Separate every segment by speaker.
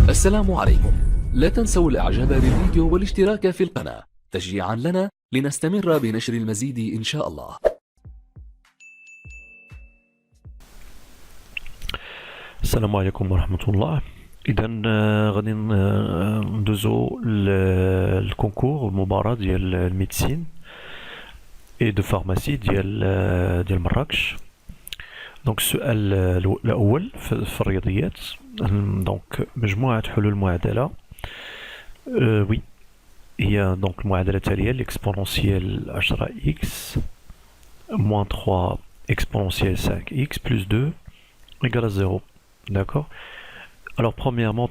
Speaker 1: السلام عليكم. لا تنسوا الاعجاب بالفيديو والاشتراك في القناة تشجيعا لنا لنستمر بنشر المزيد إن شاء الله.
Speaker 2: السلام عليكم ورحمة الله. إذا غادي ندوزو الكونكور المباراة ديال الميديسين اي دو فارماسي ديال مراكش. دونك السؤال الأول في الرياضيات، دونك مجموعة حلول المعادلة وي هي دونك المعادلة التالية: l'exponentielle 10x moins 3 exponentielle 5x plus 2 égale à 0. D'accord. Alors premièrement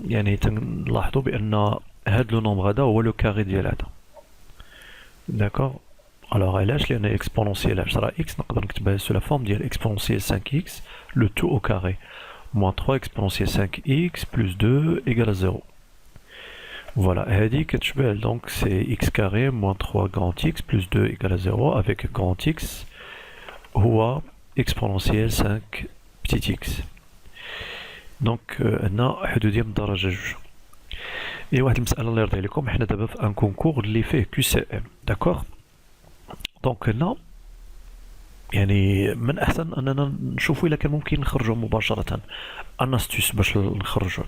Speaker 2: يعني تنلاحظوا بأن هاد لو نومبر هذا هو لو كاري ديال هذا. داكوغ. alors علاش؟ لأن اكسبونونسيال 10x نقدر نكتبها سو لا فورم ديال اكسبونونسيال 5x لو تو au carré moins 3 exponentielle 5x plus 2 égale à 0. Voilà, هذه كتشبه donc c'est x carré moins 3 grand x plus 2 égale à 0 avec grand x هو exponentielle 5 petit x. دونك هنا حدودية من الدرجة جوج. اي واحد المسألة الله يرضي عليكم، حنا دابا في ان كونكور اللي فيه كيو سي ام. داكوغ. دونك هنا يعني من الأحسن أننا نشوفو إلا كان ممكن نخرجو مباشرة ان استيس باش نخرجو.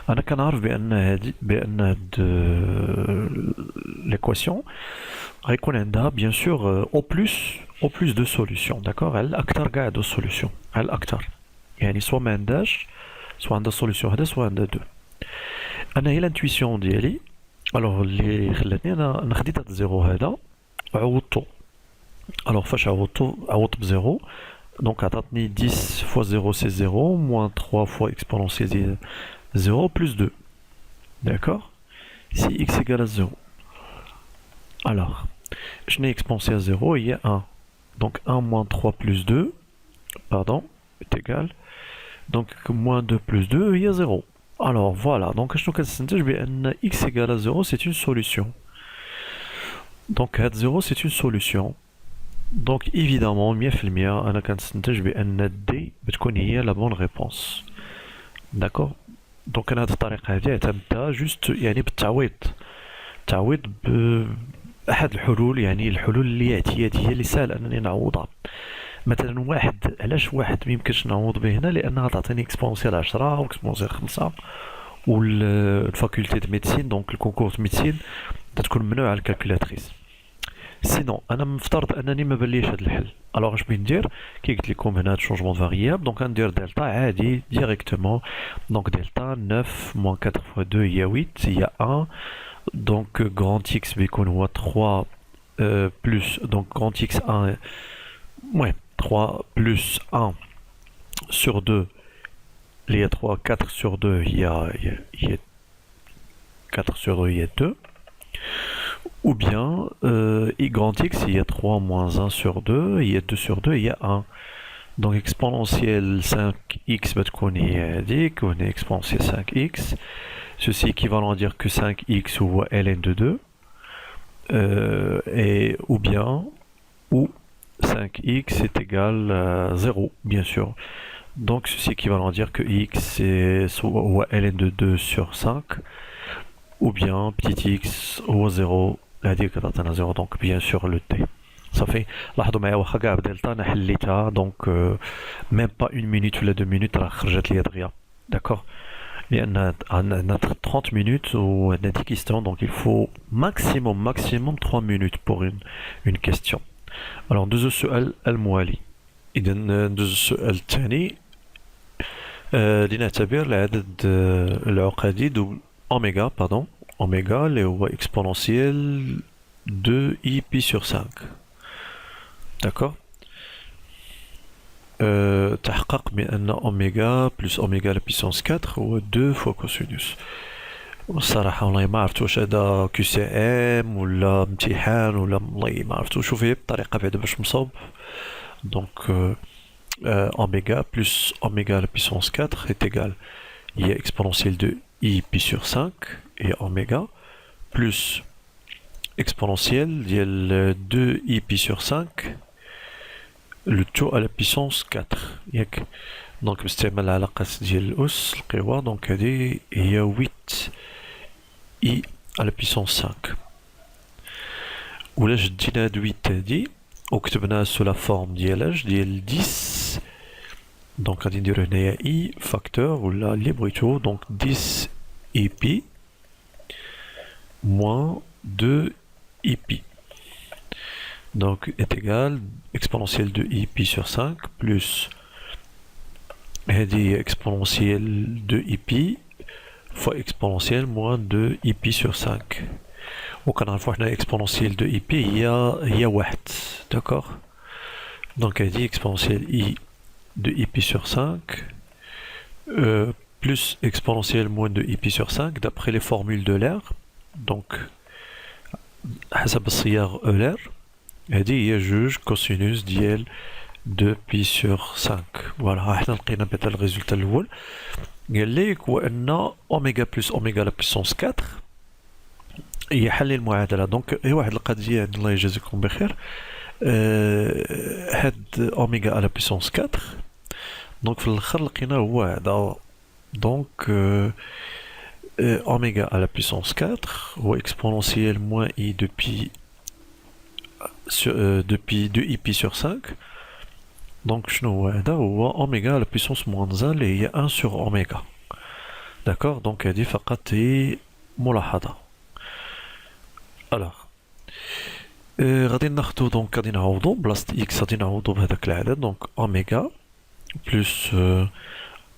Speaker 2: أنا كنعرف بأن هاد ليكواسيون غيكون عندها بيان سور أو بلوس دو سوليسيون. داكوغ. على الأكثر كاع دو سوليسيون، على الأكثر يعني سوا ما عندهاش، سوا عندها سوليسيون هذا، سوا عندها دو. انا هي لانتويسيون ديالي الوغ اللي خلاتني انا خديت هاد الزيرو هذا وعوضتو. الوغ فاش عوضت بزيرو دونك عطاتني 10 فوا 0 سي 0 موان 3 فوا اكسبونونسيال 0 بلس 2. داكوغ. سي x égale à 0. الوغ شنو هي اكسبونونسيال 0؟ هي 1. دونك 1 موان 3 بلس 2 pardon est égal donc moins 2 plus 2 il y a 0. Alors voilà, donc je vais x égale à 0, c'est une solution. Donc 0 c'est une solution. Donc évidemment 100% انا كنستنتج بان d بتكون هي la bonne réponse. d'accord. donc انا هذه الطريقه هذه اعتمدتها جوست يعني بالتعويض، تعويض باحد الحلول، يعني الحلول اللي اعتياديه اللي سهل انني نعوضها. مثلا واحد، علاش واحد ميمكنش نعوض به هنا؟ لانها تعطيني اكسبونسيال 10 و اكسبونسيال 5 و الفاكولتي د ميديسين دونك الكونكور د ميديسين تكون ممنوعه على الكالكولاتريس. سينون انا مفترض انني ما بانليش هذا الحل. الوغ اش بغيت ندير؟ كي قلت لكم هنا شونجمون دو فاريابل، دونك غندير دلتا عادي ديريكتومون. دونك دلتا 9 موان 4 فوا 2 هي 8 هي 1. دونك غراند اكس بيكون هو 3 بلس دونك غراند اكس 1 ouais 3 plus 1 sur 2 il y a 3, 4 sur 2 il y a 4 sur 2 il y a 2, ou bien y grand x il y a 3 moins 1 sur 2 il y a 2 sur 2 il y a 1. donc exponentielle 5x va être on est exponentielle 5x, ceci équivalent à dire que 5x ou ln de 2 et ou bien ou 5x est égal à 0, bien sûr. Donc ceci équivalent à dire que x est soit ln de 2 sur 5, ou bien petit x ou 0, la dire que t'as 0, donc bien sûr le t. Ça fait, لاحظوا معايا واخا كاع بدلتا انا حليتها دونك même pas une minute ولا 2 minutes راه خرجت لي دغيا. d'accord. لأن عندنا 30 minutes و عندنا 10 questions, donc il faut maximum 3 minutes pour une question. alors ندوزو السؤال الموالي. إذا ندوزو السؤال الثاني لنعتبر العدد العقدي أوميغا أوميغا اللي هو إكسبونونسيال 2 i pi sur 5. d'accord. تحقق بأن أوميغا بلس أوميغا لا بيسونس 4 هو 2 فوا كوسينوس. الصراحة والله ما عرفتوش هذا كيو سي ام ولا امتحان ولا والله ما عرفتو. شوف هي بطريقة بعدا باش مصوب. دونك اوميغا بلس اوميغا لا بيسونس 4 est égal هي exponentielle de i pi sur 5 et oméga plus exponentielle ديال 2 i pi sur 5 le tout à la puissance 4 ياك. دونك باستعمال العلاقات ديال الأس القوى دونك هادي هي 8 I à la puissance 5. ولا شدينا هاد 8 هادي وكتبناها سو لا فورم ديال ديال 10 دونك غادي نديرو هنايا I فاكتور ولا اللي بغيتو دونك 10 IP moins 2 IP. Donc est égal exponentielle de IP sur 5 plus exponentielle de IP fois exponentielle moins 2 IP sur 5. وكنعرفو حنا exponentielle de IP هي 1 d'accord. Donc exponentielle I de IP sur 5 plus exponentielle moins de IP sur 5 d'après les formules de l'air. Donc حسب الصياغ Euler هذه هي جوج كوسينوس ديال 2 بي سور 5. فوالا حنا لقينا بعدا الريزولتا الاول قال لك هو ان اوميغا بلس اوميغا لا بيسونس 4 هي حل المعادله. دونك هي واحد القضيه الله يجازيكم بخير. هاد اوميغا على بيسونس 4 دونك في الاخر لقينا هو هذا. دونك oméga à la puissance 4 ou exponentielle moins i de pi de pi sur 5. Donc شنو هذا هو oméga à la puissance moins 1 اللي هي 1 sur oméga. d'accord. donc هذه فقط هي ملاحظة. alors غادي ناخدو دونك غادي نعوضو بلاصة x غادي نعوضو بهذاك العدد. دونك oméga plus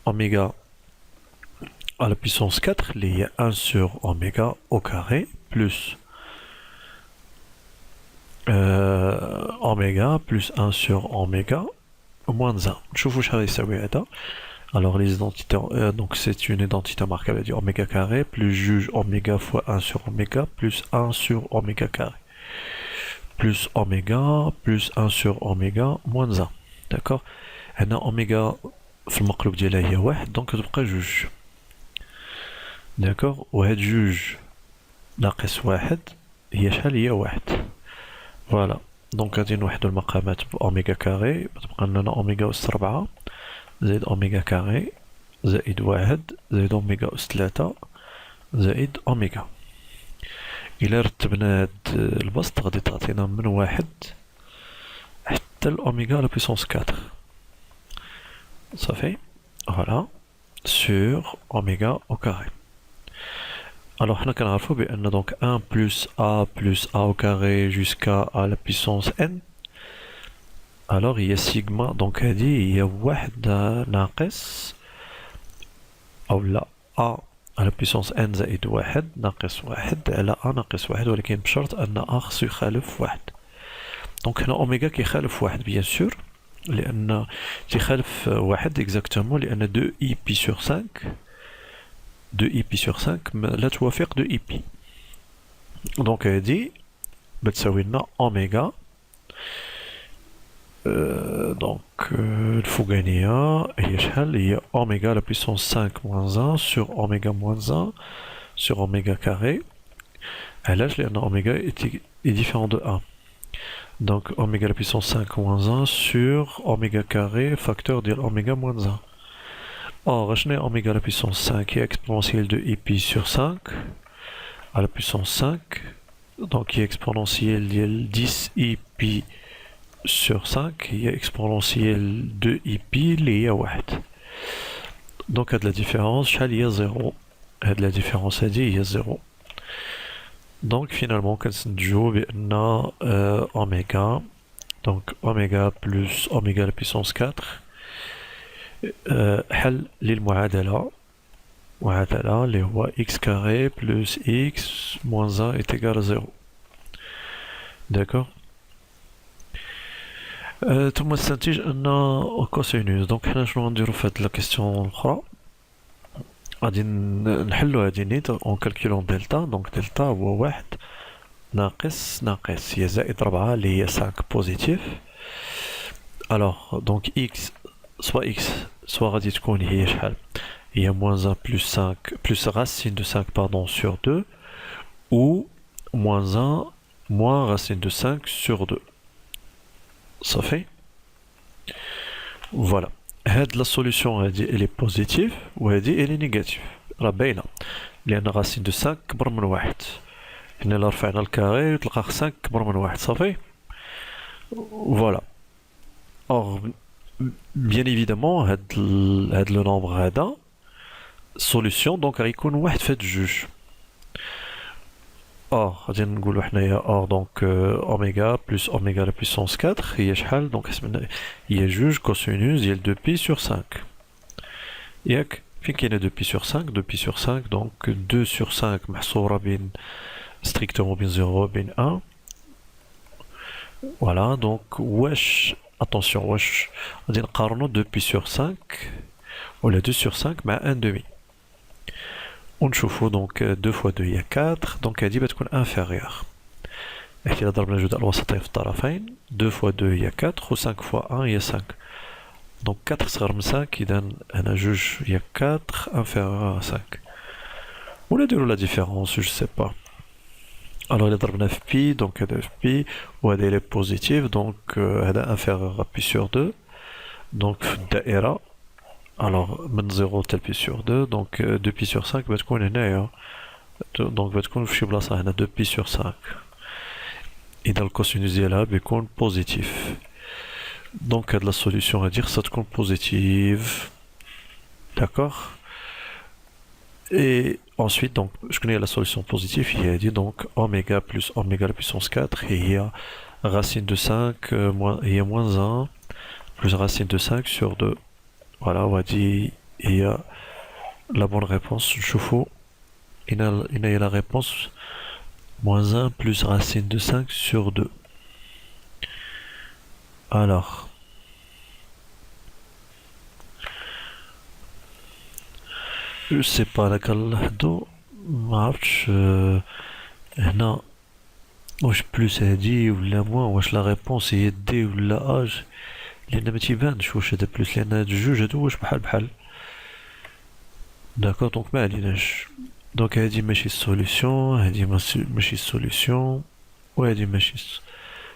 Speaker 2: oméga à la puissance 4, il y a 1 sur oméga au carré, plus oméga plus 1 sur oméga moins 1. Je vous ça. Alors les identités, donc c'est une identité marquable du oméga carré plus juge oméga fois 1 sur oméga plus 1 sur oméga carré plus oméga plus 1 sur oméga moins 1. D'accord. On a oméga في المقلوب ديالها هي 1 donc تبقى جوج. d'accord. وهاد جوج ناقص واحد هي شحال هي واحد. فوالا دونك غادي نوحدو المقامات بأوميغا كاري تبقى لنا أوميغا أس 4 زائد أوميغا كاري زائد واحد زائد أوميغا أس 3 زائد أوميغا. إلا رتبنا هاد البسط غادي تعطينا من واحد حتى الأوميغا على بيسونس 4 صافي. فوالا sur oméga au carré. Alors, on a bien donc 1 plus a au carré jusqu'à a la puissance n. Alors, il y a sigma, donc il y a 1 ناقص أو لا a à la puissance n زائد 1 ناقص 1 على a ناقص 1 ولكن بشرط أن a خصو يخالف 1. donc هنا أوميغا كيخالف 1 bien sûr لأن تخالف 1 exactement لأن 2 i pi sur 5 2 i pi sur 5 لا توافق 2 i pi. donc هادي بتساوي لنا اوميغا donc الفوقانية هي شحال هي اوميغا لا puissance 5 moins 1 sur oméga moins 1 sur oméga carré. علاش لأن اوميغا est différent de 1. donc oméga la puissance 5 moins 1 sur oméga carré facteur de oméga moins 1. Or, oméga la puissance 5 qui est exponentielle de i pi sur 5 à la puissance 5, donc qui est exponentielle de 10 i pi sur 5 qui est exponentielle de i pi liée à 1. donc de la différence, il y a 0. de la différence, il y a 0. donc finalement, quand on joue, on a oméga, donc oméga plus oméga la puissance 4. حل للمعادلة اللي هو x carré plus x moins 1 est égal à 0. d'accord. ثم نستنتج أن كوسينوس. دونك حنا شنو غنديرو في هاد لا كيسيون الأخرى غادي نحلو هادي نيت اون كالكولون دلتا. دونك دلتا هو 1 ناقص هي زائد 4 اللي هي 5 بوزيتيف. alors donc x soit x soit غادي تكون هي شحال هي moins 1 plus 5 plus racine de 5 pardon sur 2 ou moins 1 moins racine de 5 sur 2 صافي. voilà هاد la solution هادي elle est positive وهادي elle est négative راه باينة لأن racine de 5 كبر من واحد هنا إلا رفعنا الكاري تلقى 5 كبر من واحد صافي فوالا or bien évidemment هاد le nombre هذا solution donc غيكون واحد فهاد جوج or غادي نقولو حنايا or donc oméga plus oméga la puissance 4 هي شحال donc هي جوج cosinus ديال 2 pi sur 5 ياك فين كاينه 2 pi sur 5 2 pi sur 5 donc 2 sur 5 محصورة بين strictement بين 0 وبين 1 voilà donc واش attention واش غادي نقارنو 2 pi sur 5 ولا 2 sur 5 مع 1 demi ونشوفو donc 2 fois 2 هي 4 donc هادي بتكون inférieure حيت إلا ضربنا جوج الوسطين في الطرفين 2 fois 2 هي 4 و 5 fois 1 هي 5 donc 4 صغر من 5 إذا هنا جوج هي 4 inférieur à 5 ولا نديرو لا ديفيرونس جو سي با alors إلا ضربنا في بي donc هذا في بي وهذا إلي بوزيتيف donc هذا inférieur à pi sur 2 donc في الدائرة alors من 0 حتى pi sur 2 donc 2 pi sur 5 بتكون هنايا donc بتكون في شي بلاصة هنا 2 pi sur 5 إذا الكوسينوس ديالها بيكون بوزيتيف donc هاد لا سوليسيون هادي خصها تكون بوزيتيف d'accord et ensuite donc je connais la solution positive il a dit donc oméga plus oméga la puissance 4 et il y a racine de 5 il y a moins 1 plus racine de 5 sur 2 voilà on va dire il y a la bonne réponse je fous il y a la réponse moins 1 plus racine de 5 sur 2 alors je sais pas laquelle هادو معرفتش هنا واش بلوس هادي ولا موان واش لا ريبونس هي دي ولا اج لان ما تيبانش واش هذا بلوس لان هاد الجوج هادو واش بحال داكور دونك ما عليناش دونك هادي ماشي السوليسيون هادي ماشي السوليسيون وهادي ماشي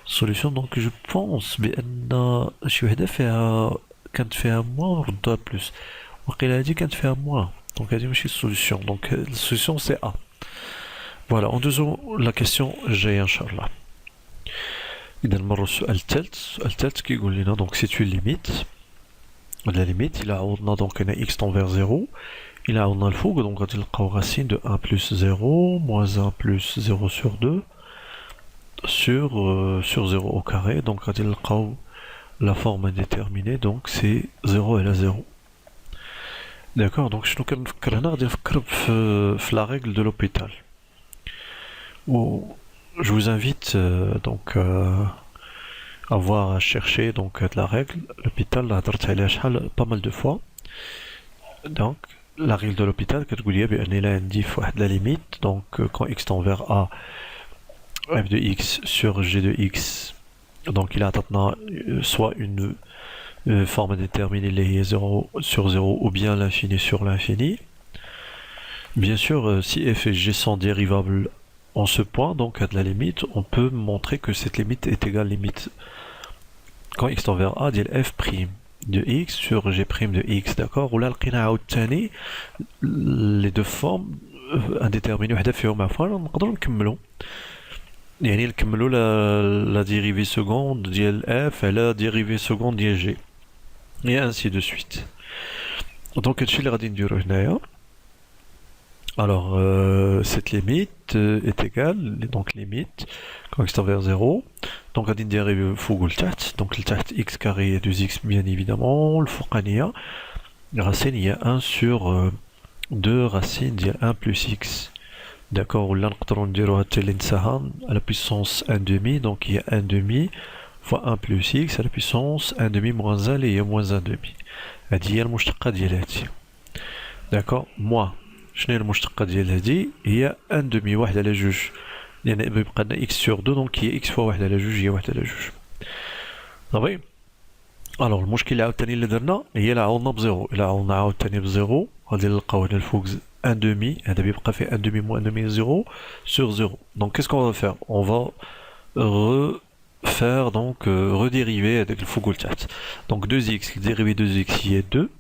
Speaker 2: السوليسيون دونك جو بونس بان شي وحده كانت فيها موان ردوها بلوس وقيلا هادي كانت فيها موان donc elle dit mais c'est solution donc la solution c'est A voilà en deuxième la question j'ai inchallah إذا نمروا السؤال الثالث كيقول لنا donc c'est une limite la limite il a عوضنا donc هنا x tend vers 0 il a عوضنا الفوق donc غادي نلقاو racine de 1 plus 0 moins 1 plus 0 sur 2 sur 0 au carré donc غادي نلقاو la forme indéterminée donc c'est 0 et la 0 D'accord, donc je la règle de l'hôpital. Je vous invite donc à voir, à chercher donc la règle. L'hôpital, pas mal de fois. Donc, la règle de l'hôpital, elle a la limite. Donc, quand x tend vers a, f de x sur g de x, donc il a soit une forme déterminée les 0 sur 0 ou bien l'infini sur l'infini. Bien sûr, si f et g sont dérivables en ce point, donc à de la limite, on peut montrer que cette limite est égale limite quand x tend vers a ديال f' de x sur g' de x, d'accord. Ou là les deux formes indéterminées وحده فيهم عفوا نقدروا نكملوا يعني نكملوا la dérivée seconde ديال f et la dérivée seconde ديال g et ainsi de suite. Donc هادشي اللي غادي نديرو هنايا. Alors cette limite est égale donc limite quand x tend vers 0 donc غادي نديريفيو فوق لتحت donc لتحت x carré 2x bien évidemment الفوقانية racine il y a 1 sur 2 racine ديال 1 plus x d'accord ولا نقدروا نديروها حتى اللي نساها à la puissance 1 demi donc il y a 1 demi fois 1 plus x à la puissance 1 demi moins 1 اللي هي moins 1 demi هادي هي المشتقة ديال هادي d'accord moi شنو هي المشتقة ديال هادي هي 1 demi واحد على جوج لأن بيبقى لنا x sur 2 donc هي x fois واحد على جوج هي واحد على جوج صافي الوغ المشكل عاوتاني اللي درنا هي اللي عوضنا بزيرو إلا عوضنا عاوتاني بزيرو غادي نلقاو هنا الفوق 1 demi هذا بيبقى فيه 1 demi moins 1 demi 0 sur 0 donc qu'est-ce qu'on va faire on va faire donc redériver avec le fougoul تحت. Donc 2x, le dérivé de 2x il est 2.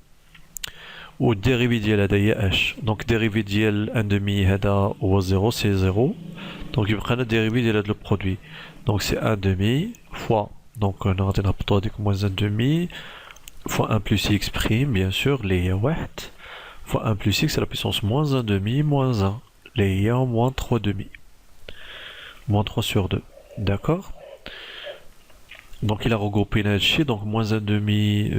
Speaker 2: Ou dérivé ديال هذا هي h. Donc dérivé ديال 1 demi هذا هو 0 c'est 0. Donc il prend le dérivé de le produit. Donc c'est 1 demi fois, donc on a نهبطو هذيك moins 1 demi fois 1 plus x prime bien sûr اللي هي 1 fois 1 plus x à la puissance moins 1 demi moins 1 اللي هي moins 3 demi. Moins 3 sur 2. D'accord? Donc il a regroupé l'alchi, donc moins 1 demi,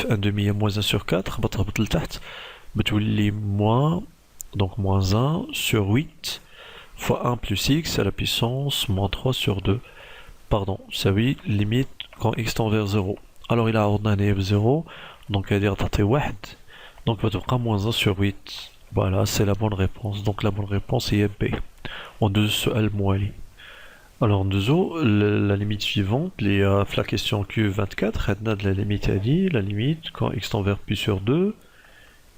Speaker 2: 1 demi et moins 1 sur 4, les moins, donc moins 1 sur 8 fois 1 plus x à la puissance moins 3 sur 2. Pardon, ça oui, limite quand x tend vers 0. Alors il a ordonné 0, donc il va dire 1, donc il va moins 1 sur 8. Voilà, c'est la bonne réponse. Donc la bonne réponse est B. En deux سؤال موالي. Alors, nous la limite suivante, la question Q24, on a de la limite à dit, la limite quand x tend vers pi sur 2,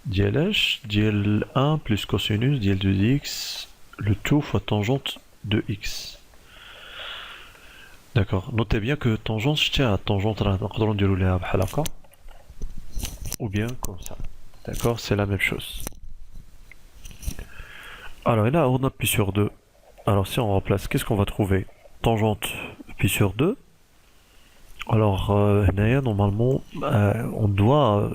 Speaker 2: dial h, dial 1 plus cosinus, dial 2x, le tout fois tangente de x. D'accord, notez bien que tangente, je tiens à tangente, ou bien comme ça. D'accord, c'est la même chose. Alors, et là, on a pi sur 2. Alors si on remplace, qu'est-ce qu'on va trouver? Tangente pi sur 2. Alors normalement, on doit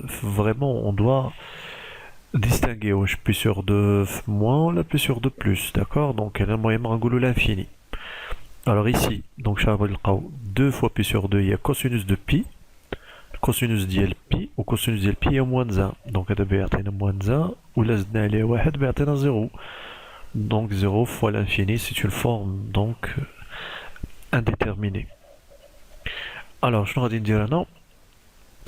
Speaker 2: distinguer pi sur 2 moins la pi sur 2 plus, d'accord? Donc elle a moyen de l'infini. Alors ici, donc je vais 2 fois pi sur 2, il y a cosinus de pi, cosinus ديال pi, ou cosinus ديال pi il y a moins 1. Donc هذا بيعطينا moins 1, ou là زدنا عليه 1 بيعطينا 0. Donc 0 fois l'infini, c'est une forme donc indéterminée. Alors, je vais dire non.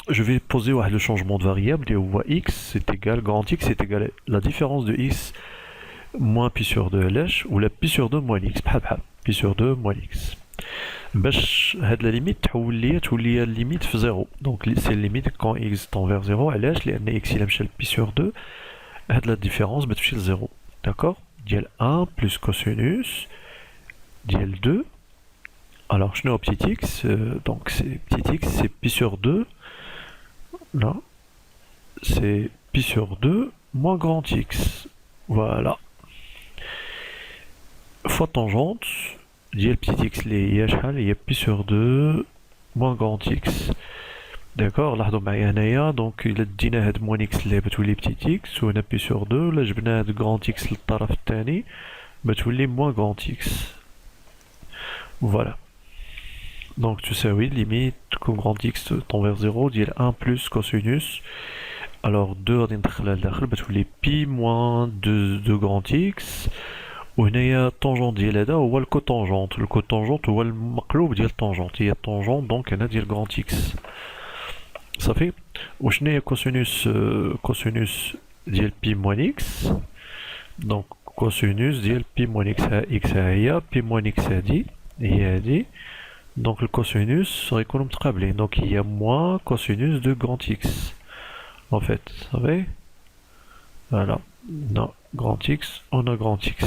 Speaker 2: Je vais poser le changement de variable et x c'est égal, grand x c'est égal à la différence de x moins pi sur 2 lh ou la pi sur 2 moins x. Pi sur 2 moins x. باش هاد la limite تولي la limite في 0. Donc c'est la limite quand x tend vers 0 lh لأن x il مشى pi sur 2 هاد la différence بتمشي ل 0. D'accord? Dial 1 plus cosinus dial 2. Alors je n'ai au petit x, donc c'est petit x, c'est pi sur 2. Là, c'est pi sur 2 moins grand x. Voilà. Fois tangente, dial petit x, il y a pi sur 2 moins grand x. D'accord, là donc il a dit que moins x les petit x ou on appuie sur 2, là je vais grand x le taraf tani, les moins grand x. Voilà. Donc tu sais oui, limite comme grand x tend vers 0, dit 1 plus cosinus. Alors 2 les pi moins 2 grand x. Ou il y a tangente ديال هذا هو الكوتانجونت. الكوتانجونت هو المقلوب ديال التانجونت. هي التانجونت دونك هنا ديال grand x. صافي وشنو هي كوسينوس ديال بي موان اكس دونك كوسينوس ديال بي موان اكس ها اكس ها هي بي موان اكس هادي هي هادي دونك الكوسينوس غيكونوا متقابلين دونك هي موان كوسينوس دو غران اكس en fait صافي فوالا non grand x on a grand x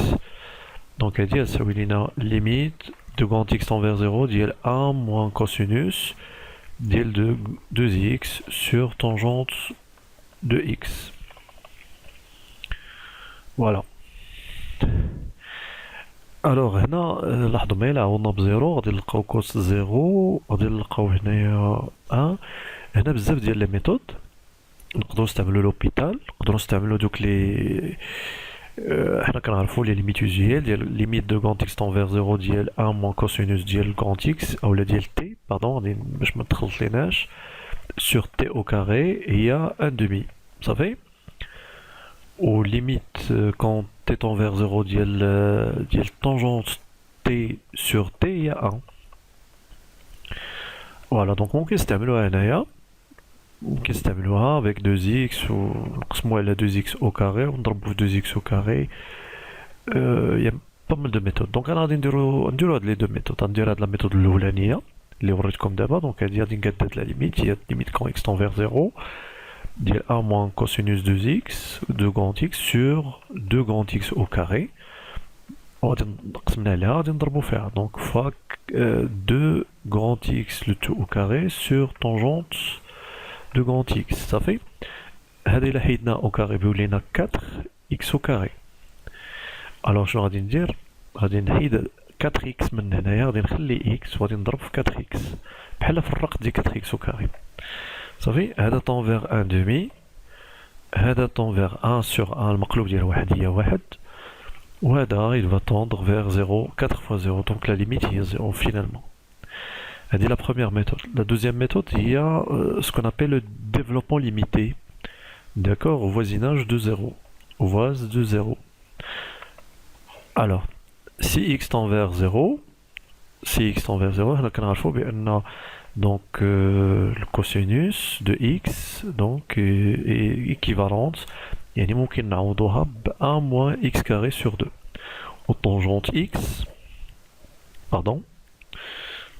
Speaker 2: donc هادي غتساوي لينا ليميت دو grand x tend vers 0 ديال 1 moins cosinus dial de 2x sur tangente de x. Voilà. Alors هنا لاحظوا معايا عوضنا بزيرو غادي نلقاو كوس زيرو غادي نلقاو هنايا 1 هنا بزاف ديال لي ميثود نقدروا نستعملوا لوبيتال نقدروا نستعملوا دوك لي حنا كنعرفوا لي ليميت يوزيال ديال ليميت دو غران اكس تون فير 0 ديال 1 موان كوسينوس ديال غران اكس اولا ديال تي باردون غادي باش ما تخلطليناش sur t au carré هي 1 demi صافي و ليميت quand t tend vers 0 ديال tangente t sur t هي 1 فوالا دونك ممكن نستعملوها هنايا ممكن نستعملوها avec 2x ونقسموها على 2x au carré ونضربو في 2x au carré y a pas mal de méthodes donc انا غادي نديرو هاد لي دو ميثود غندير هاد لا ميثود الاولانيه اللي وريتكم دابا دونك هادي غادي نقاد لا ليميت هي ليميت quand x tend vers 0 ديال 1 moins cosinus 2x 2 grand x sur 2 grand x au carré وغادي نقسمنا عليها غادي نضربو فيها دونك فوا 2 grand X le tout au carré sur tangente de grand X صافي هذه إلا حيدنا au carré بيولينا 4 X au carré الوغ شنو غادي ندير غادي نحيد 4x من هنايا غادي نخلي x وغادي نضرب في 4x بحال فرقت دي 4x au carré صافي هذا طون فيغ 1 دومي هذا طون فيغ 1 sur 1 المقلوب ديال واحد هي واحد وهذا il va tendre vers 0 4 fois 0 donc la limite هي 0 finalement هذه la première méthode la deuxième méthode il y a ce qu'on appelle le développement limité d'accord au voisinage de 0 au voisin de 0 alors si x tend vers 0 si x tend vers 0 حنا كنعرفوا بان donc le cosinus de x donc est équivalente يعني ممكن نعوضوها ب 1 moins x carré sur 2 au tangente x pardon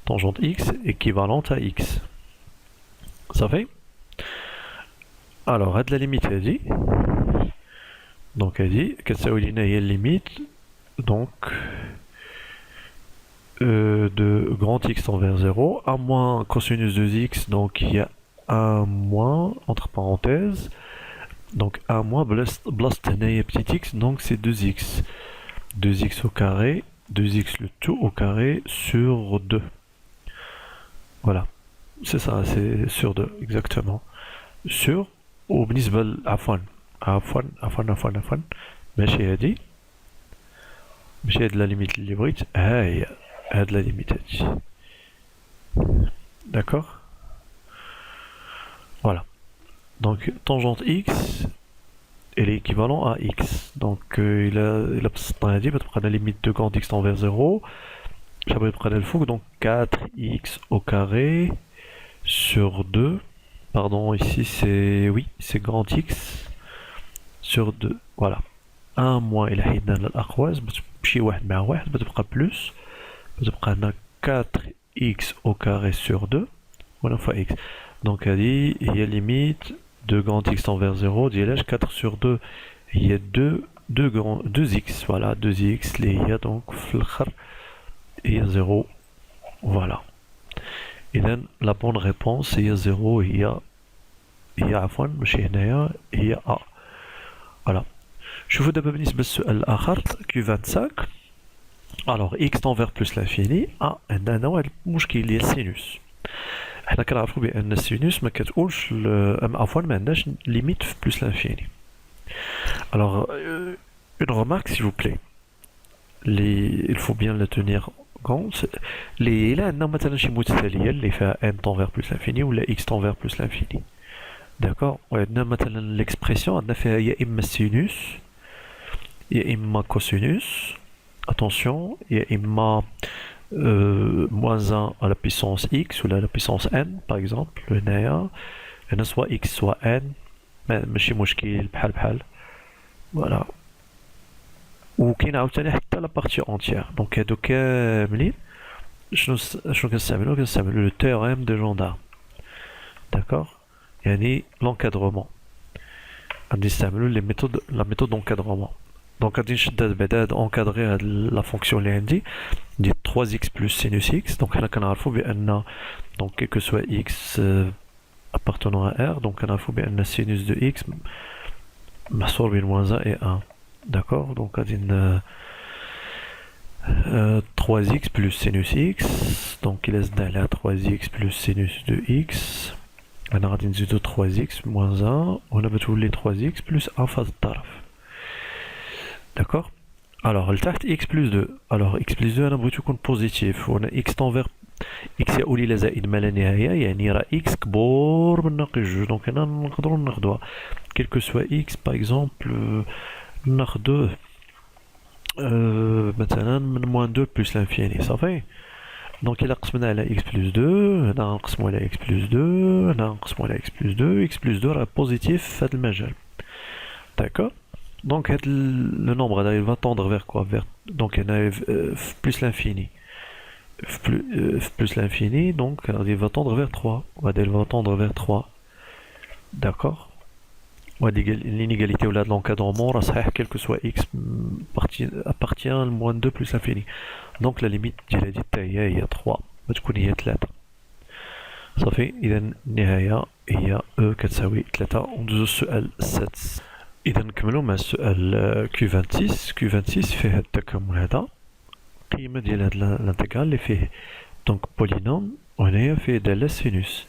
Speaker 2: tangente x équivalente à x ça fait alors هاد la limite هادي donc هادي كتساوي لينا هي limite donc de grand X tend vers 0, 1 moins cosinus de x, donc il y a 1 moins, entre parenthèses, donc 1 moins blast petit x, donc c'est 2x. 2x au carré, 2x le tout au carré sur 2. Voilà, c'est ça, c'est sur 2, exactement. Sur, ou بنسبة عفوا ماشي هادي ماشي هاد لا ليميت اللي بغيت ها هي هاد لا ليميت هادي d'accord voilà donc tangente x elle est équivalent à x donc il a بسطنا هادي بتبقى لنا limite de grand x tend vers 0 j'aimerais prendre le fou donc 4x au carré sur 2 pardon ici c'est oui c'est grand x sur 2 voilà 1 moins إلى حيدنا الأقواس بتمشي واحد مع واحد بتبقى بلس بتبقى لنا 4x au carré sur 2 ولا fois x donc هذه هي limite de grand x tend vers 0 ديالاش 4 sur 2 هي 2x voilà 2x اللي هي donc في الآخر هي 0 voilà إذا la bonne réponse هي 0 هي عفوا ماشي هنايا هي A voilà شوفوا دابا بالنسبة للسؤال الآخر Q25 alors x tend vers plus l'infini عندنا واحد المشكل اللي هي السينوس حنا كنعرفوا بأن السينوس ما كتقولش عفوا ما عندناش ليميت في plus l'infini alors une remarque s'il vous plaît il faut bien le tenir compte إلا عندنا مثلا شي متتالية اللي فيها n tend vers plus l'infini ولا x tend vers plus l'infini d'accord وعندنا مثلا l'expression عندنا فيها يا إما السينوس يا إما cosinus attention il y a إما moins 1 à la puissance x ou à la puissance n par exemple هنايا هنا soit x soit n ماشي مشكل بحال voilà وكاين عاوتاني حتى لا بارتي اونتيير دونك هادو كاملين شنو كنستعملو لو théorème de Jondard d'accord يعني l'encadrement غادي نستعملو لي ميثود لا ميثود d'encadrement دونك غادي نشد هاد بعدا هاد اونكادري هاد لا فونكسيون اللي عندي ندير 3x plus sinus x دونك حنا كنعرفو بان دونك كي كو سوا x appartenant à r دونك كنعرفو بان sinus de x محصور بين moins 1 et 1 d'accord دونك غادي 3x plus sinus x donc il laisse على 3x plus sinus de x انا غادي نزيدو 3x moins 1 وهنا بتولي 3x plus 1 فاز الطرف d'accord alors لتحت x plus 2 alors x plus 2 انا بغيتو يكون بوزيتيف وهنا x tend vers x يؤول الى زائد ما لا نهايه يعني راه x كبور من ناقص جوج دونك هنا نقدروا ناخدوها كيلكو سوا x باغ اكزومبل ناخدوه مثلا من موان 2 بلس لانفيني صافي دونك الا قسمنا على x plus 2 هنا غنقسمو على x plus 2 هنا غنقسمو على x plus 2 x plus 2 راه بوزيتيف في هذا المجال d'accord donc le nombre là, il va tendre vers quoi vers donc plus l'infini plus l'infini donc il va tendre vers 3 il va tendre vers 3 d'accord L'inégalité ou là de l'encadrement, quel que soit x appartient à moins 2 plus l'infini. Donc la limite de la dite il y a 3. بتكون هي 3. صافي إذا النهاية هي E كتساوي 3 وندوزو السؤال السادس. إذا نكملو مع السؤال Q26. Q26 فيه هاد التكامل هذا قيمة ديال هاد الانتجرال اللي فيه دونك بولينوم وهنايا فيه دالة سينوس.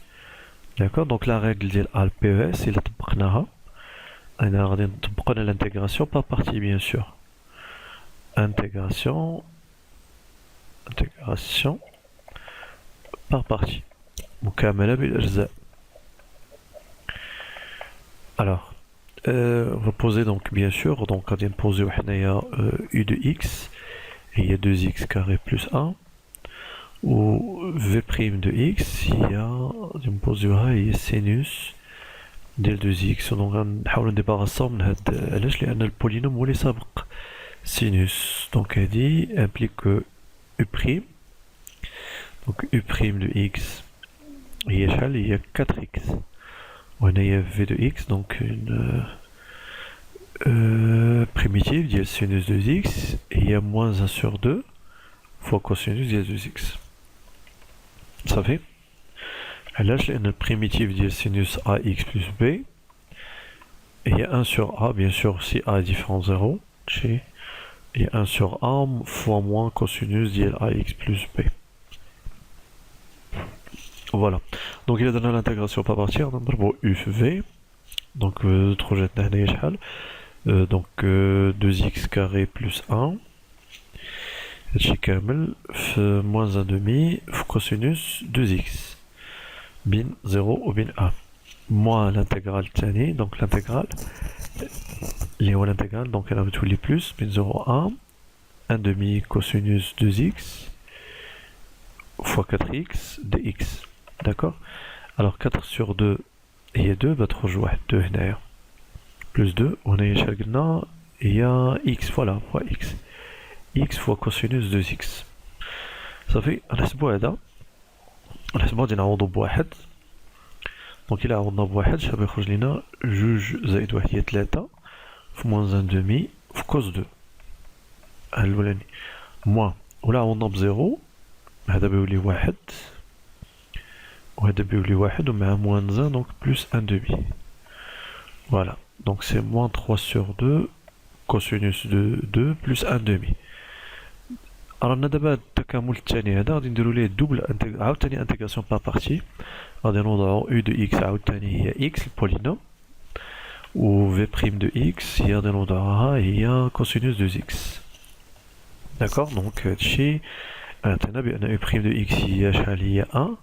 Speaker 2: داكور دونك لا ريغل ديال A ل PES إلا طبقناها أنا غادي نطبقو على l'intégration par partie bien sûr. Intégration par partie. مكاملة بالأجزاء. Alors, on va poser donc bien sûr, donc on vient de poser u de x, et il y a 2x carré plus 1, ou v' de x, il y a, on vient de poser il y a sinus ديال 2x, donc نحاول نتبارسو من هاد علاش لأن البولينوم هو اللي سابق sinus, donc هادي implique que u', donc u' de x هي شحال هي 4x. On a v de x, donc une primitive ديال sinus de x, et il y a moins 1 sur 2 fois cosinus ديال 2x. Ça fait علاش لأن primitive ديال sinus ax plus b, et il y a 1 sur a, bien sûr si a est différent de 0, il y a 1 sur a fois moins cosinus ديال ax plus b. Voilà. Donc il a donné l'intégration par partir نضربو u في v. Donc تخرجت هنايا شحال donc 2x carré plus 1 هادشي كامل في moins 1 demi في cosinus 2x بين 0 وبين a moins l'intégrale الثاني donc l'intégrale اللي هو l'intégrale donc انا بتولي plus بين 0 و 1 1 demi cosinus 2x fois 4x dx. D'accord. Alors 4 sur 2 هي 2 بتخرج واحد 2 هنايا plus 2 وهنايا شحال قلنا هي x فوالا fois x fois cosinus 2x. صافي نحسبو هذا غادي نعوضو بواحد دونك إلا عوضنا بواحد شحال بيخرج لينا جوج زائد واحد هي 3 في moins 1 demi في cos 2 ها الأولاني موان ولا عوضنا بزيرو هذا بيولي واحد وهذا بيولي واحد ومع moins 1 donc plus 1 demi. Voilà, donc c'est moins 3 sur 2 cosinus de 2 plus 1 demi. رانا دابا التكامل الثاني هذا غادي نديرو ليه دوبل عاوتاني انتيغراسيون بار بارتي غادي نوضعو u de x عاوتاني هي x البولينوم و v' de x هي غادي نوضعوها هي cosinus 2x. D'accord, donc هادشي عطينا بأن u' de x هي شحال هي 1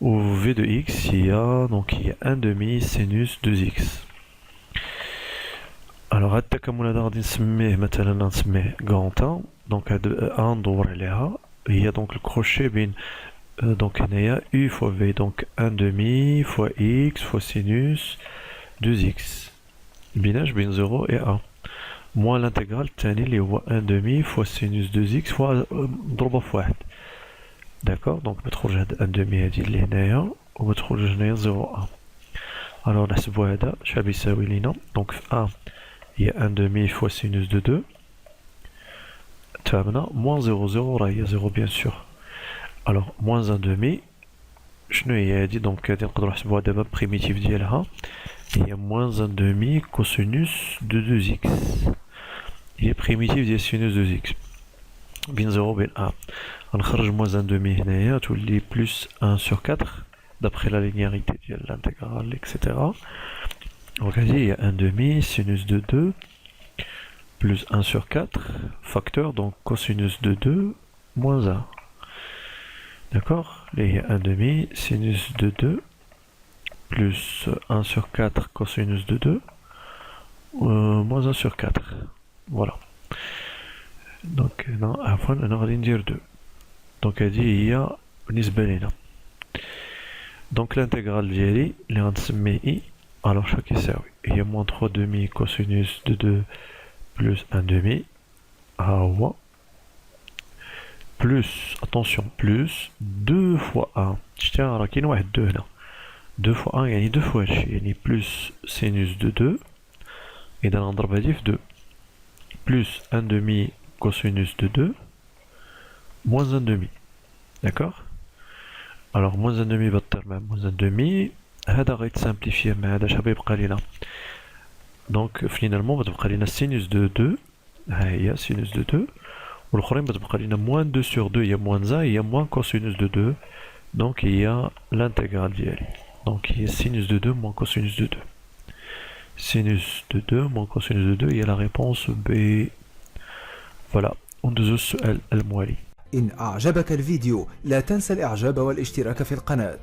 Speaker 2: و v de x هي donc هي 1 demi sinus 2x. alors هاد التكامل هذا غادي نسميه مثلا نسميه grand 1 donc هاد 1 ندور عليها هي donc الكروشي بين donc هنايا u fois v donc 1 demi fois x fois sinus 2x بيناش بين 0 et 1 moins l'intégrale الثاني اللي هو 1 demi fois sinus 2x fois مضروبة في واحد. D'accord, donc بتخرج هاد 1 demi هادي اللي هنايا وبتخرج هنايا 0 1. alors نحسبو هذا شحال بيساوي لينا donc في 1 هي 1 demi fois sinus de 2 تفهمنا moins 0 0 راه هي 0 bien sûr. alors moins 1 demi شنو هي هادي donc غادي نقدرو نحسبوها دابا primitive ديالها هي moins 1 demi cosinus de 2x هي primitive ديال sinus 2x بين 0 وبين 1 غنخرج moins 1 demi هنايا تولي plus 1 sur 4 d'après la linéarité ديال l'intégrale etc. donc هادي هي 1 demi sinus de 2 plus 1 sur 4 facteur donc cosinus de 2 moins 1. D'accord, là il y a 1 demi sinus de 2 plus 1 sur 4 cosinus de 2 moins 1 sur 4. Voilà. Donc non, عفوا أنا غادي ندير 2 donc هادي هي بالنسبة لينا donc l'intégrale ديالي اللي غنسميه i alors شحال كيساوي هي moins 3 demi cosinus de 2 plus 1 demi ها هو plus attention plus 2 fois 1 شتي راه كاين واحد 2 هنا 2 fois 1 يعني 2 fois هادشي يعني plus sinus de 2 إذا نضرب هادي في 2 plus 1 demi cosinus de 2 moins 1 demi. D'accord? Alors moins 1 demi بطير مع moins 1 demi هذا غيتسامبليفي مع هذا شحال يبقى لينا. دونك فينالمون غتبقى لينا sinus de 2 ها هي sinus de 2 والاخرين غتبقى لينا moins 2 sur 2 هي moins 1 هي moins cosinus de 2 دونك هي l'intégrale ديالي. دونك هي sinus de 2 moins cosinus de 2. Sinus de 2 moins cosinus de 2 هي la réponse B. Voilà. وندوزو السؤال الموالي.
Speaker 3: إن أعجبك الفيديو لا تنسى الإعجاب والاشتراك في القناة.